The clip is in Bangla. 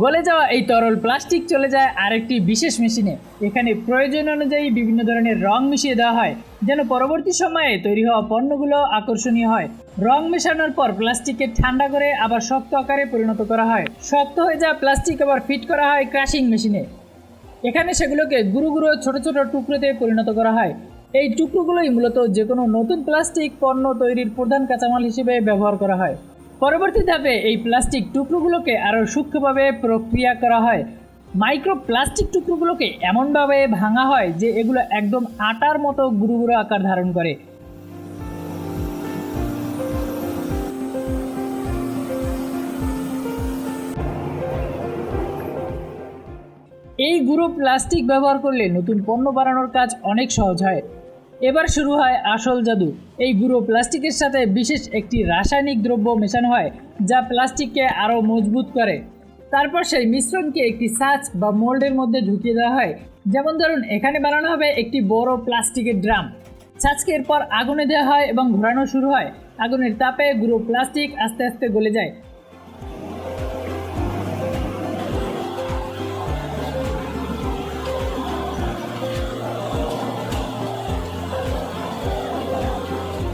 গলে যাওয়া এই তরল প্লাস্টিক চলে যায় আরেকটি বিশেষ মেশিনে। এখানে প্রয়োজন অনুযায়ী বিভিন্ন ধরনের রং মিশিয়ে দেওয়া হয় যেন পরবর্তী সময়ে তৈরি হওয়া পণ্যগুলো আকর্ষণীয় হয়। রং মেশানোর পর প্লাস্টিককে ঠান্ডা করে আবার শক্ত আকারে পরিণত করা হয়। শক্ত হয়ে যাওয়া প্লাস্টিক আবার ফিট করা হয় ক্রাশিং মেশিনে। এখানে সেগুলোকে গুঁড়ো গুঁড়ো ছোট ছোট টুকরোতে পরিণত করা হয়। এই টুকরোগুলোই মূলত যে কোনো নতুন প্লাস্টিক পণ্য তৈরির প্রধান কাঁচামাল হিসেবে ব্যবহার করা হয়। পরবর্তী ধাপে এই প্লাস্টিক টুকরোগুলোকে আরও সূক্ষ্মভাবে প্রক্রিয়া করা হয়। মাইক্রো প্লাস্টিক টুকরোগুলোকে এমনভাবে ভাঙা হয় যে এগুলো একদম আটার মতো গুঁড়ো গুঁড়ো আকার ধারণ করে। এই গুঁড়ো প্লাস্টিক ব্যবহার করলে নতুন পণ্য বানানোর কাজ অনেক সহজ হয়। এবার শুরু হয় আসল জাদু। এই গুঁড়ো প্লাস্টিকের সাথে বিশেষ একটি রাসায়নিক দ্রব্য মেশানো হয় যা প্লাস্টিককে আরও মজবুত করে। তারপর সেই মিশ্রণকে একটি ছাঁচ বা মোল্ডের মধ্যে ঢুকিয়ে দেওয়া হয়। যেমন ধরুন, এখানে বানানো হবে একটি বড় প্লাস্টিকের ড্রাম। ছাঁচকে এরপর আগুনে দেওয়া হয় এবং ঘোরানো শুরু হয়। আগুনের তাপে গুঁড়ো প্লাস্টিক আস্তে আস্তে গলে যায়।